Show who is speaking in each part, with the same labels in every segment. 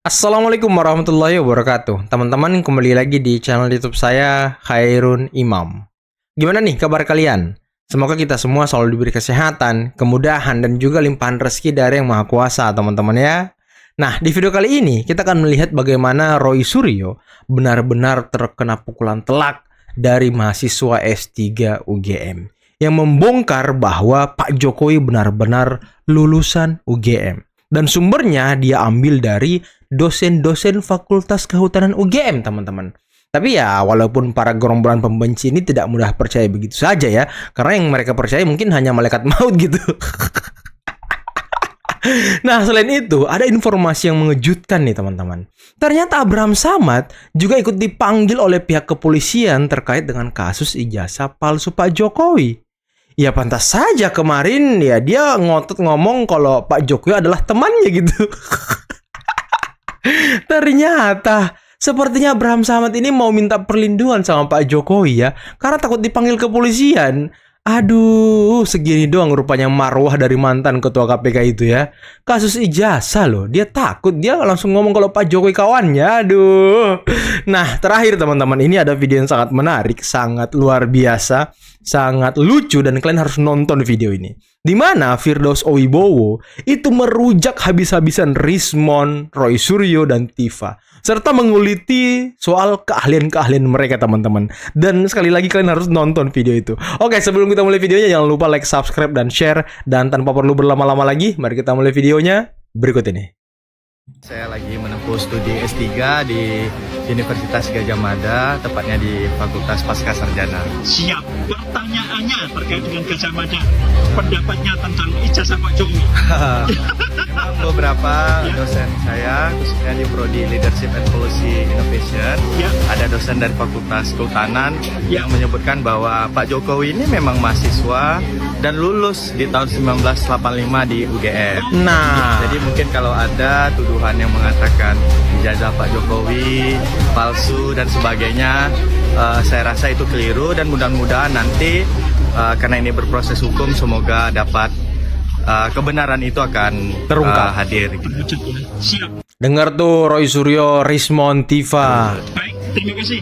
Speaker 1: Assalamualaikum warahmatullahi wabarakatuh. Teman-teman, kembali lagi di channel YouTube saya, Khairun Imam. Gimana nih kabar kalian? Semoga kita semua selalu diberi kesehatan, kemudahan, dan juga limpahan rezeki dari Yang Maha Kuasa, teman-teman ya. Nah, di video kali ini kita akan melihat bagaimana Roy Suryo benar-benar terkena pukulan telak dari mahasiswa S3 UGM yang membongkar bahwa Pak Jokowi benar-benar lulusan UGM. Dan sumbernya dia ambil dari dosen-dosen Fakultas Kehutanan UGM, teman-teman. Tapi ya, walaupun para gerombolan pembenci ini tidak mudah percaya begitu saja ya. Karena yang mereka percaya mungkin hanya malaikat maut gitu. Nah, selain itu, ada informasi yang mengejutkan nih, teman-teman. Ternyata Abraham Samad juga ikut dipanggil oleh pihak kepolisian terkait dengan kasus ijazah palsu Pak Jokowi. Ya pantas saja kemarin ya dia ngotot ngomong kalau Pak Jokowi adalah temannya gitu. Ternyata sepertinya Abraham Samad ini mau minta perlindungan sama Pak Jokowi ya, karena takut dipanggil kepolisian. Aduh, segini doang rupanya marwah dari mantan ketua KPK itu ya. Kasus ijazah loh, dia takut, dia langsung ngomong kalau Pak Jokowi kawannya. Aduh. Nah, terakhir teman-teman, ini ada video yang sangat menarik, sangat luar biasa, sangat lucu, dan kalian harus nonton video ini. Di mana Firdaus Owibowo itu merujak habis-habisan Rismon, Roy Suryo, dan Tifa, serta menguliti soal keahlian-keahlian mereka, teman-teman. Dan sekali lagi kalian harus nonton video itu. Oke, sebelum kita mulai videonya, jangan lupa like, subscribe, dan share. Dan tanpa perlu berlama-lama lagi, mari kita mulai videonya berikut ini.
Speaker 2: Saya lagi menempuh studi S3 di Universitas Gadjah Mada, tepatnya di Fakultas Pascasarjana.
Speaker 3: Siap. Pertanyaannya terkait dengan Gadjah Mada, pendapatnya tentang ijazah Pak Jokowi.
Speaker 2: Memang beberapa dosen saya, khususnya di Prodi Leadership and Policy Innovation, ada dosen dari Fakultas Kehutanan yang menyebutkan bahwa Pak Jokowi ini memang mahasiswa dan lulus di tahun 1985 di UGM.
Speaker 1: Nah,
Speaker 2: Jadi mungkin kalau ada tuduhan yang mengatakan ijazah Pak Jokowi palsu dan sebagainya, saya rasa itu keliru, dan mudah-mudahan nanti karena ini berproses hukum, semoga dapat kebenaran itu akan
Speaker 1: terungkap,
Speaker 2: hadir gitu.
Speaker 3: Siap.
Speaker 1: dengar tuh Roy Suryo, Rismon, Tifa.
Speaker 3: Baik, terima kasih.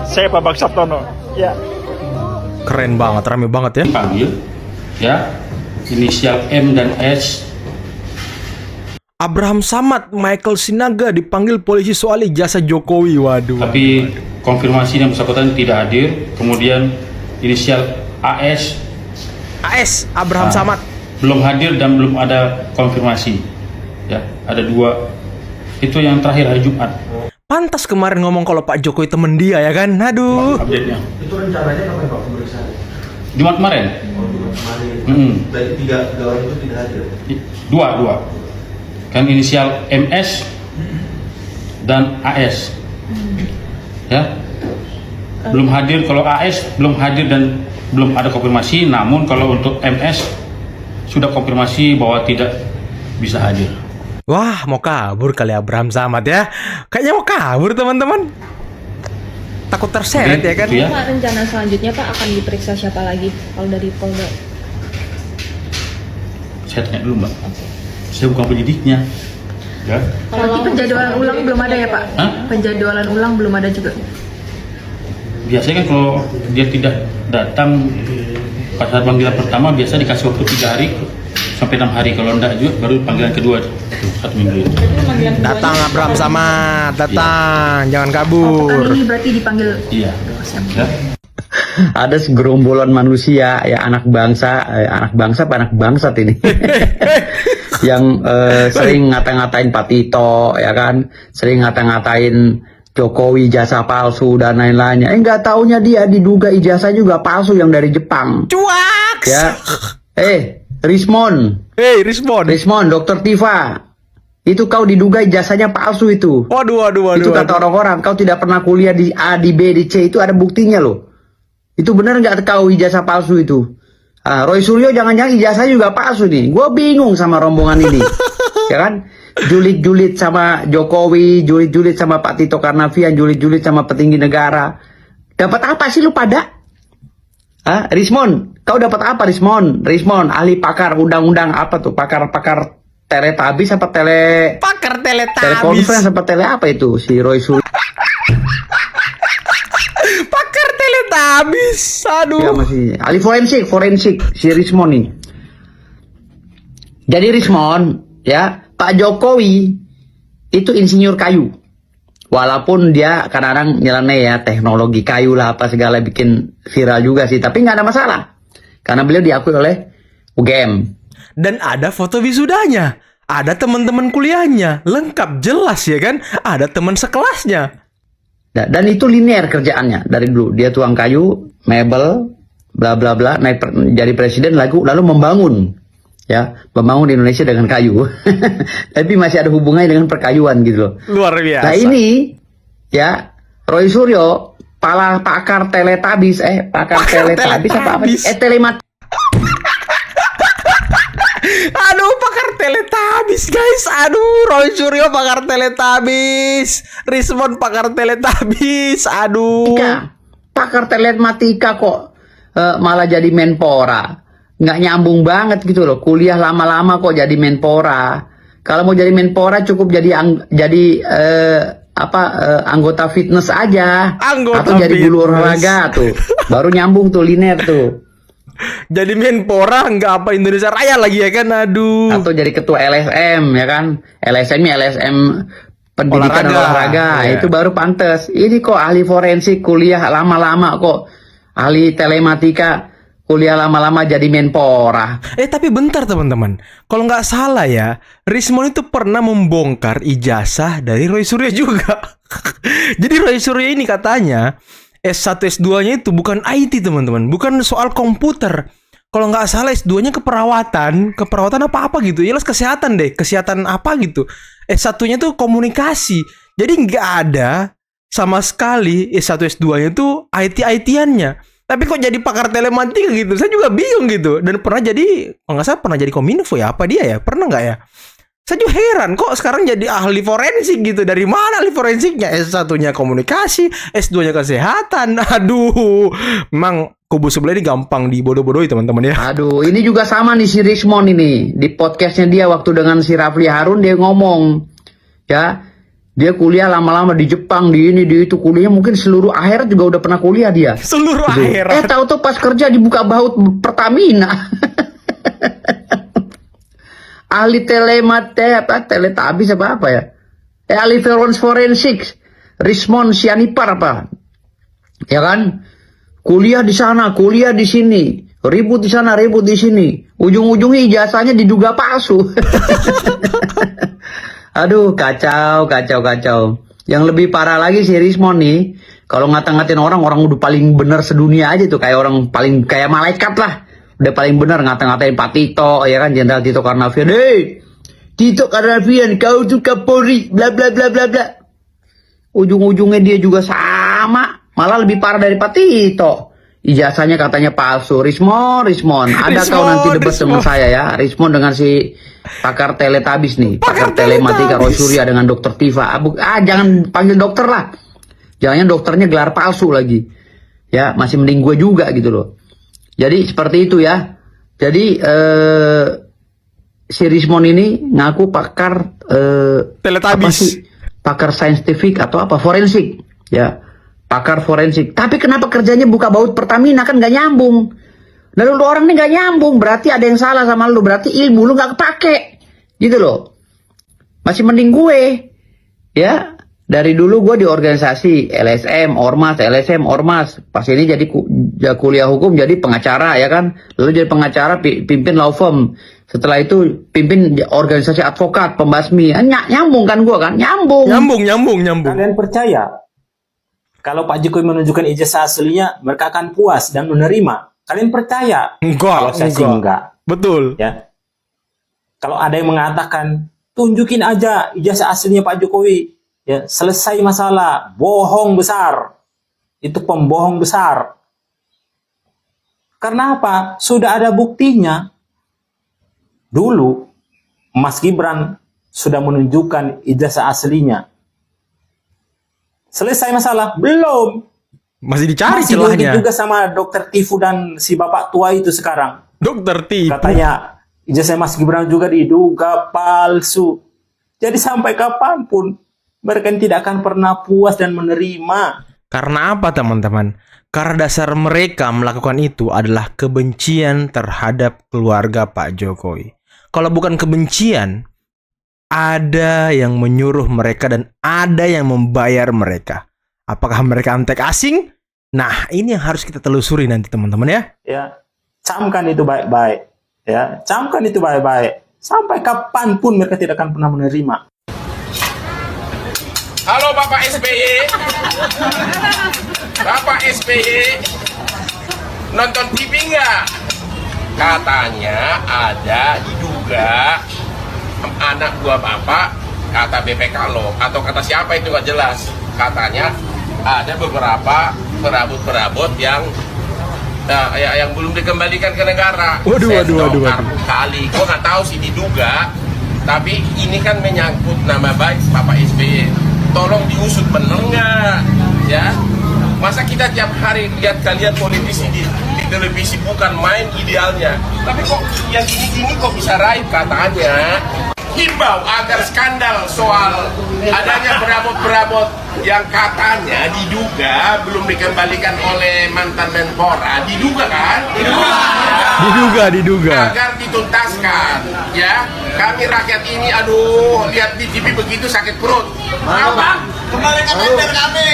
Speaker 3: Saya Bambang Sabtono. Ya.
Speaker 1: Keren banget, rame banget ya.
Speaker 4: Panggil ya, inisial M dan S.
Speaker 1: Abraham Samad, Michael Sinaga dipanggil polisi soal ijazah Jokowi. Waduh.
Speaker 4: Tapi konfirmasi yang bersangkutan tidak hadir. Kemudian inisial AS
Speaker 1: AS, Abraham Samad.
Speaker 4: belum hadir dan belum ada konfirmasi. Ya, ada dua. Itu yang terakhir hari Jumat.
Speaker 1: Pantas kemarin ngomong kalau Pak Jokowi temen dia ya kan. Aduh.
Speaker 4: Update-nya.
Speaker 5: Itu rencananya kapan Pak pemeriksaan?
Speaker 4: Jumat kemarin.
Speaker 5: Oh, bulan kemarin.
Speaker 4: Mm-mm.
Speaker 5: Dari tiga orang itu tidak hadir.
Speaker 4: Dua. Kan inisial MS dan AS. Ya. Belum hadir, kalau AS belum hadir dan belum ada konfirmasi. Namun kalau untuk MS sudah konfirmasi bahwa tidak bisa hadir.
Speaker 1: Wah, mau kabur kali Abraham Samad ya. Kayaknya mau kabur, teman-teman. Takut terseret ya kan.
Speaker 4: Itu ya.
Speaker 6: Pak, rencana selanjutnya Pak akan diperiksa siapa lagi kalau dari Polda?
Speaker 4: Saya tanya dulu Mbak. Saya bukan penyidiknya. Ya.
Speaker 6: Kalau penjadwalan ulang belum ada ya Pak?
Speaker 4: Hah?
Speaker 6: Penjadwalan ulang belum ada juga.
Speaker 4: Biasanya kan kalau dia tidak datang pas saat panggilan pertama, biasa dikasih waktu 3 hari sampai 6 hari. Kalau enggak juga baru panggilan kedua itu 1 minggu itu.
Speaker 1: Datang Abraham Samad, datang. Jangan
Speaker 6: Pekan
Speaker 1: kabur.
Speaker 6: ini berarti dipanggil.
Speaker 4: Iya. Ya.
Speaker 7: Ada segerombolan manusia ya, anak bangsa apa anak bangsat ini yang sering ngata-ngatain Pak Tito ya kan, sering ngata-ngatain Jokowi ijazah palsu dan lain-lainnya. Nggak taunya dia diduga ijazah juga palsu yang dari Jepang.
Speaker 1: Cuaks.
Speaker 7: Ya, Rismon,
Speaker 1: Hey, respon.
Speaker 7: Dr. Tifa, itu kau diduga ijazahnya palsu itu.
Speaker 1: Waduh.
Speaker 7: Itu kata orang-orang, kau tidak pernah kuliah di A, di B, di C, itu ada buktinya loh. Itu benar nggak kau ijazah palsu itu? Roy Suryo jangan-jangan ijazah juga palsu nih. Gue bingung sama rombongan ini. Ya kan? Julid-julid sama Jokowi, julid-julid sama Pak Tito Karnavian, julid-julid sama petinggi negara. Dapat apa sih lu pada? Rismon, kau dapat apa Rismon? Ahli pakar undang-undang apa tuh? Pakar teletabis apa
Speaker 1: Pakar teletabis.
Speaker 7: telekonferensi apa tele apa itu si Roy Suryo
Speaker 1: Pakar teletabis. Aduh.
Speaker 7: ya masih ahli forensik si Rismon nih. Jadi Rismon ya, Pak Jokowi itu insinyur kayu. Walaupun dia kadang-kadang nyeleneh ya teknologi kayu lah apa segala bikin viral juga sih, tapi nggak ada masalah karena beliau diakui oleh UGM.
Speaker 1: Dan ada foto wisudanya. Ada teman-teman kuliahnya. Lengkap jelas ya kan? Ada teman sekelasnya.
Speaker 7: Dan itu linear kerjaannya dari dulu. Dia tuang kayu, mebel, bla bla bla, jadi presiden lalu membangun Indonesia dengan kayu. Tapi masih ada hubungannya dengan perkayuan gitu loh.
Speaker 1: Luar biasa.
Speaker 7: Nah ini ya Roy Suryo pakar teletabis teletabis apa telemat.
Speaker 1: Aduh, pakar teletabis guys. Aduh, Roy Suryo pakar teletabis. Rismon pakar teletabis. Aduh.
Speaker 7: Pakar telematika kok malah jadi menpora. Nggak nyambung banget gitu loh. Kuliah lama-lama kok jadi menpora. Kalau mau jadi menpora cukup jadi anggota fitness aja. Atau jadi guru olahraga tuh. Baru nyambung tuh linear tuh.
Speaker 1: Jadi menpora nggak apa Indonesia Raya lagi ya kan? Aduh.
Speaker 7: Atau jadi ketua LSM ya kan? LSM-nya LSM pendidikan olahraga.
Speaker 1: Iya.
Speaker 7: Itu baru pantas. Ini kok ahli forensik kuliah lama-lama kok ahli telematika kuliah lama-lama jadi menpora.
Speaker 1: Tapi bentar teman-teman. Kalau nggak salah ya, Rismon itu pernah membongkar ijazah dari Roy Suryo juga. Jadi Roy Suryo ini katanya S1 S2-nya itu bukan IT teman-teman, bukan soal komputer. Kalau nggak salah S2-nya keperawatan apa gitu. Jelas kesehatan deh, kesehatan apa gitu. S1-nya tuh komunikasi. Jadi nggak ada sama sekali S1 S2-nya tuh IT-ITiannya. Tapi kok jadi pakar telematika gitu? Saya juga bingung gitu. Dan pernah jadi, kalau nggak salah pernah jadi kominfo ya? Apa dia ya? Pernah nggak ya? Saya juga heran kok sekarang jadi ahli forensik gitu. Dari mana ahli forensiknya? S1-nya komunikasi, S2-nya kesehatan. Aduh, memang kubu sebelah ini gampang dibodoh-bodohi teman-teman ya.
Speaker 7: Aduh, ini juga sama nih si Rismon ini. Di podcastnya dia waktu dengan si Rafli Harun dia ngomong. Ya, dia kuliah lama-lama di Jepang, di ini, di itu. Kuliahnya mungkin seluruh akhirat juga udah pernah kuliah dia.
Speaker 1: Seluruh akhirat.
Speaker 7: Tahu-tahu pas kerja dibuka baut Pertamina. Ahli teletabis apa ya? Ahli forensik, Rismon Sianipar apa? Ya kan? Kuliah di sana, kuliah di sini, ribut di sana, ribut di sini. Ujung-ujungnya ijazahnya diduga palsu. Aduh, kacau. Yang lebih parah lagi si Rismon nih, kalau ngata-ngatain orang udah paling bener sedunia aja tuh, kayak orang paling kayak malaikat lah. Udah paling benar ngata-ngatain Pak Tito, ya kan, Jenderal Tito Karnavian. Tito Karnavian, kau tuh Kapolri, bla bla bla bla bla. Ujung-ujungnya dia juga sama, malah lebih parah dari Pak Tito. Ijazahnya katanya palsu. Rismon, ada kau nanti debat dengan saya ya. Rismon dengan si pakar teletabis nih, pakar telematika Roy Suryo dengan Dokter Tifa. Jangan panggil dokter lah. Jangan dokternya gelar palsu lagi. Ya, masih mending gue juga gitu loh. Jadi seperti itu ya. Jadi si Rismon ini ngaku pakar
Speaker 1: teletabis,
Speaker 7: pakar saintifik atau apa forensik ya, pakar forensik. Tapi kenapa kerjanya buka baut Pertamina, kan nggak nyambung. Lalu lu orang ini nggak nyambung, berarti ada yang salah sama lu, berarti ilmu lu nggak kepake gitu loh. Masih mending gue ya. Dari dulu gue di organisasi LSM, Ormas. Pas ini jadi kuliah hukum, jadi pengacara ya kan. Lalu jadi pengacara, pimpin law firm. Setelah itu pimpin organisasi advokat, pembasmi. Nyambung kan gue kan? Nyambung.
Speaker 8: Kalian percaya kalau Pak Jokowi menunjukkan ijazah aslinya, mereka akan puas dan menerima? Kalian percaya?
Speaker 1: Enggak.
Speaker 8: Kalau saya sih enggak.
Speaker 1: Betul.
Speaker 8: Ya. Kalau ada yang mengatakan, tunjukin aja ijazah aslinya Pak Jokowi. Ya, selesai masalah. Bohong besar. Itu pembohong besar. Karena apa? Sudah ada buktinya. Dulu, Mas Gibran sudah menunjukkan ijazah aslinya. Selesai masalah? Belum.
Speaker 1: Masih dicari
Speaker 8: celahnya.
Speaker 1: celahnya.
Speaker 8: Juga sama Dokter Tifu dan si bapak tua itu sekarang.
Speaker 1: Dokter Tifu.
Speaker 8: Katanya ijazah Mas Gibran juga diduga palsu. Jadi sampai kapanpun mereka tidak akan pernah puas dan menerima.
Speaker 1: Karena apa teman-teman? Karena dasar mereka melakukan itu adalah kebencian terhadap keluarga Pak Jokowi. Kalau bukan kebencian, ada yang menyuruh mereka dan ada yang membayar mereka. Apakah mereka antek asing? Nah, ini yang harus kita telusuri nanti teman-teman ya.
Speaker 8: Ya, camkan itu baik-baik. Ya, camkan itu baik-baik. Sampai kapanpun mereka tidak akan pernah menerima.
Speaker 9: Halo Bapak SBY. Bapak SBY nonton TV nggak? Katanya ada diduga anak buah Bapak, kata BPK lo atau kata siapa itu nggak jelas. Katanya ada beberapa perabot-perabot yang belum dikembalikan ke negara.
Speaker 1: Waduh.
Speaker 9: Kali, gua nggak tahu sih diduga, tapi ini kan menyangkut nama baik Bapak SBY. Tolong diusut bener nggak, ya? Masa kita tiap hari lihat kalian politisi di televisi bukan main idealnya, tapi kok yang gini-gini kok bisa raib katanya. Himbau agar skandal soal adanya perabot-perabot yang katanya diduga belum dikembalikan oleh mantan Menpora, diduga kan?
Speaker 1: Diduga.
Speaker 9: Agar dituntaskan, ya. Kami rakyat ini, aduh, lihat di TV begitu sakit perut. Apa? Kembalikan tender kami.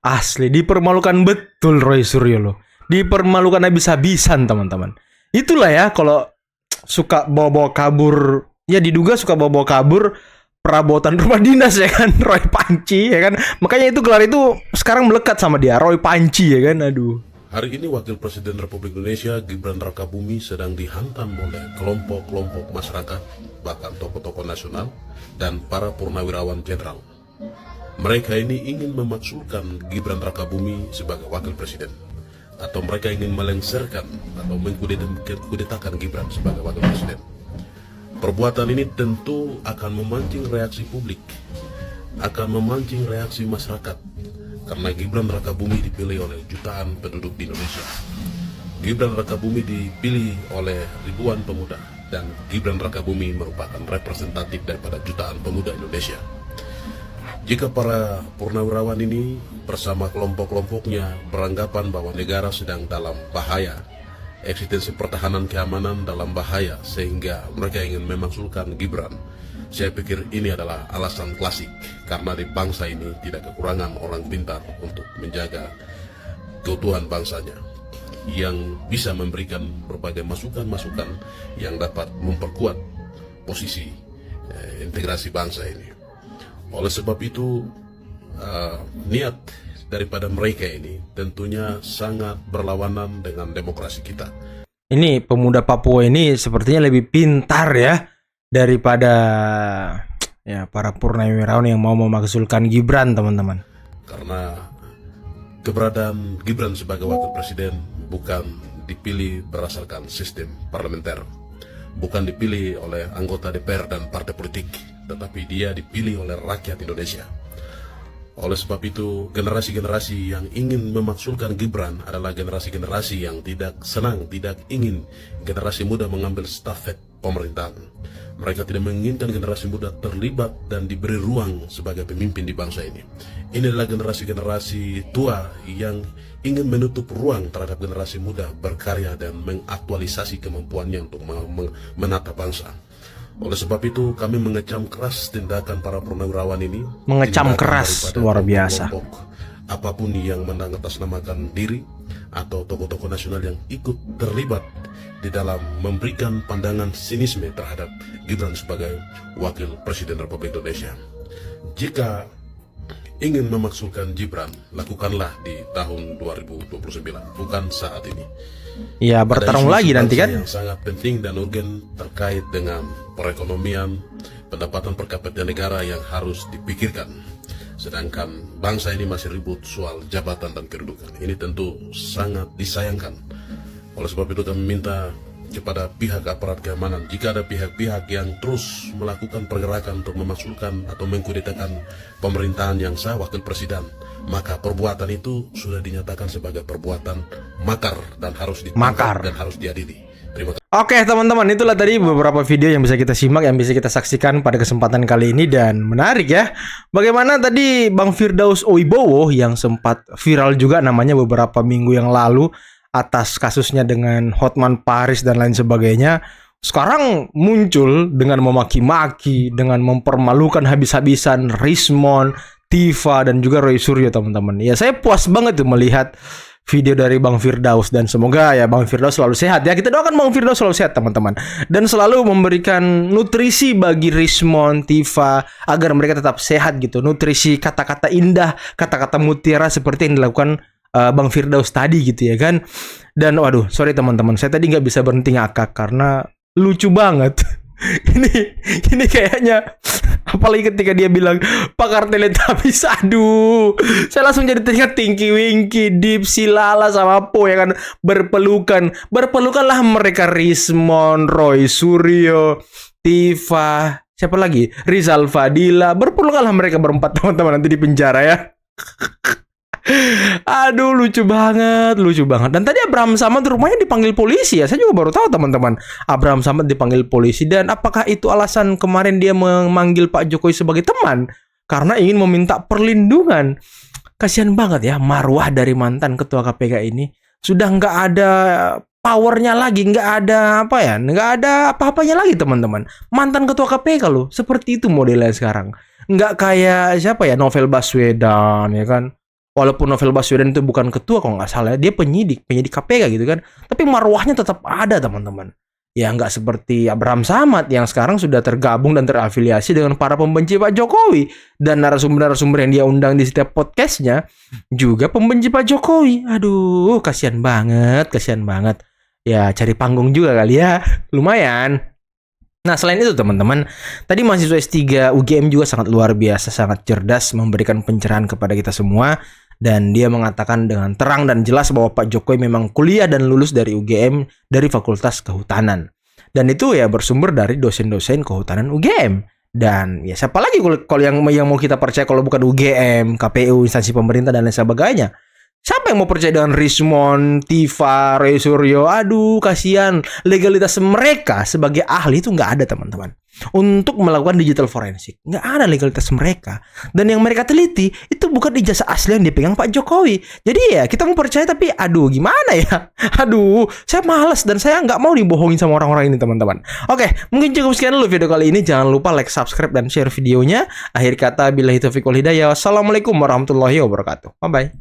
Speaker 1: Asli dipermalukan betul Roy Suryo loh. Dipermalukan habis-habisan teman-teman. Itulah ya kalau suka bawa-bawa kabur, ya diduga suka bawa-bawa kabur perabotan rumah dinas ya kan, Roy Panci ya kan. Makanya itu gelar itu sekarang melekat sama dia, Roy Panci ya kan. Aduh.
Speaker 10: Hari ini Wakil Presiden Republik Indonesia Gibran Rakabuming sedang dihantam oleh kelompok-kelompok masyarakat, bahkan tokoh-tokoh nasional dan para purnawirawan jenderal. Mereka ini ingin memaksulkan Gibran Rakabuming sebagai Wakil Presiden, atau mereka ingin melengsarkan atau mengkudetakan Gibran sebagai Wakil Presiden. Perbuatan ini tentu akan memancing reaksi publik, akan memancing reaksi masyarakat, karena Gibran Rakabuming dipilih oleh jutaan penduduk di Indonesia. Gibran Rakabuming dipilih oleh ribuan pemuda, dan Gibran Rakabuming merupakan representatif daripada jutaan pemuda Indonesia. Jika para purnawirawan ini bersama kelompok-kelompoknya beranggapan bahwa negara sedang dalam bahaya, eksistensi pertahanan keamanan dalam bahaya, sehingga mereka ingin memaksulkan Gibran, saya pikir ini adalah alasan klasik, karena di bangsa ini tidak kekurangan orang pintar untuk menjaga keutuhan bangsanya, yang bisa memberikan berbagai masukan-masukan yang dapat memperkuat posisi integrasi bangsa ini. Oleh sebab itu, niat daripada mereka ini tentunya sangat berlawanan dengan demokrasi kita.
Speaker 1: Ini pemuda Papua ini sepertinya lebih pintar ya daripada ya para purnawirawan yang mau memaksulkan Gibran, teman-teman.
Speaker 10: Karena keberadaan Gibran sebagai wakil presiden bukan dipilih berdasarkan sistem parlementer, bukan dipilih oleh anggota DPR dan partai politik, tetapi dia dipilih oleh rakyat Indonesia. Oleh sebab itu, generasi-generasi yang ingin memaksulkan Gibran adalah generasi-generasi yang tidak senang, tidak ingin generasi muda mengambil stafet pemerintahan. Mereka tidak menginginkan generasi muda terlibat dan diberi ruang sebagai pemimpin di bangsa ini. Ini adalah generasi-generasi tua yang ingin menutup ruang terhadap generasi muda berkarya dan mengaktualisasi kemampuannya untuk menata bangsa. Oleh sebab itu, kami mengecam keras tindakan para purnawirawan ini.
Speaker 1: Mengecam keras, luar biasa.
Speaker 10: Apapun yang mengatasnamakan diri atau tokoh-tokoh nasional yang ikut terlibat di dalam memberikan pandangan sinisme terhadap Gibran sebagai Wakil Presiden Republik Indonesia. Jika ingin memaksulkan Gibran, lakukanlah di tahun 2029, bukan saat ini.
Speaker 1: Ya, bertarung lagi nanti kan.
Speaker 10: Yang sangat penting dan urgen terkait dengan perekonomian, pendapatan per kapita negara yang harus dipikirkan. Sedangkan bangsa ini masih ribut soal jabatan dan kedudukan. Ini tentu sangat disayangkan. Oleh sebab itu kami minta kepada pihak aparat keamanan, jika ada pihak-pihak yang terus melakukan pergerakan untuk memasukkan atau mengkudetakan pemerintahan yang sah wakil presiden, maka perbuatan itu sudah dinyatakan sebagai perbuatan makar dan harus ditangkap dan harus diadili. Terima kasih.
Speaker 1: Oke teman-teman, itulah tadi beberapa video yang bisa kita simak, yang bisa kita saksikan pada kesempatan kali ini. Dan menarik ya, bagaimana tadi Bang Firdaus Wibowo yang sempat viral juga namanya beberapa minggu yang lalu atas kasusnya dengan Hotman Paris dan lain sebagainya, sekarang muncul dengan memaki-maki, dengan mempermalukan habis-habisan Rismon, Tifa, dan juga Roy Suryo teman-teman. Ya saya puas banget tuh melihat video dari Bang Firdaus, dan semoga ya Bang Firdaus selalu sehat ya. Kita doakan Bang Firdaus selalu sehat teman-teman, dan selalu memberikan nutrisi bagi Rismon, Tifa, agar mereka tetap sehat gitu. Nutrisi kata-kata indah, kata-kata mutiara seperti yang dilakukan Bang Firdaus tadi gitu ya kan. Dan waduh, sorry teman-teman, saya tadi nggak bisa berhenti ngakak karena lucu banget. Ini kayaknya, apalagi ketika dia bilang pakar Teletubbies, aduh, saya langsung jadi teringat Tinky Winky, Dipsy, Lala, sama Po ya kan, berpelukanlah mereka, Rismon, Roy Suryo, Tifa, siapa lagi, Rizal Fadila, berpelukanlah mereka berempat teman-teman nanti di penjara ya. Aduh, lucu banget. Dan tadi Abraham Samad rumahnya dipanggil polisi ya. Saya juga baru tahu teman-teman, Abraham Samad dipanggil polisi. Dan apakah itu alasan kemarin dia memanggil Pak Jokowi sebagai teman? Karena ingin meminta perlindungan. Kasihan banget ya, marwah dari mantan ketua KPK ini sudah nggak ada powernya lagi, nggak ada apa-apanya lagi teman-teman. Mantan ketua KPK loh, seperti itu modelnya sekarang. Nggak kayak siapa ya, Novel Baswedan ya kan. Walaupun Novel Baswedan itu bukan ketua kalau nggak salah, dia penyidik KPK gitu kan. Tapi marwahnya tetap ada teman-teman. Ya nggak seperti Abraham Samad yang sekarang sudah tergabung dan terafiliasi dengan para pembenci Pak Jokowi. Dan narasumber-narasumber yang dia undang di setiap podcastnya juga pembenci Pak Jokowi. Aduh, kasihan banget. Ya cari panggung juga kali ya, lumayan. Nah selain itu teman-teman, tadi mahasiswa S3 UGM juga sangat luar biasa, sangat cerdas, memberikan pencerahan kepada kita semua. Dan dia mengatakan dengan terang dan jelas bahwa Pak Jokowi memang kuliah dan lulus dari UGM dari Fakultas Kehutanan. Dan itu ya bersumber dari dosen-dosen kehutanan UGM. Dan ya siapa lagi kalau yang mau kita percaya kalau bukan UGM, KPU, instansi pemerintah dan lain sebagainya. Siapa yang mau percaya dengan Rismon, Tifa, Roy Suryo? Aduh, kasihan. Legalitas mereka sebagai ahli itu nggak ada, teman-teman. Untuk melakukan digital forensik. Nggak ada legalitas mereka. Dan yang mereka teliti, itu bukan ijazah asli yang dipegang Pak Jokowi. Jadi ya, kita mau percaya tapi, aduh, gimana ya? Aduh, saya malas dan saya nggak mau dibohongin sama orang-orang ini, teman-teman. Oke, mungkin cukup sekian dulu video kali ini. Jangan lupa like, subscribe, dan share videonya. Akhir kata, billahi taufiq wal hidayah. Wassalamualaikum warahmatullahi wabarakatuh. Bye-bye.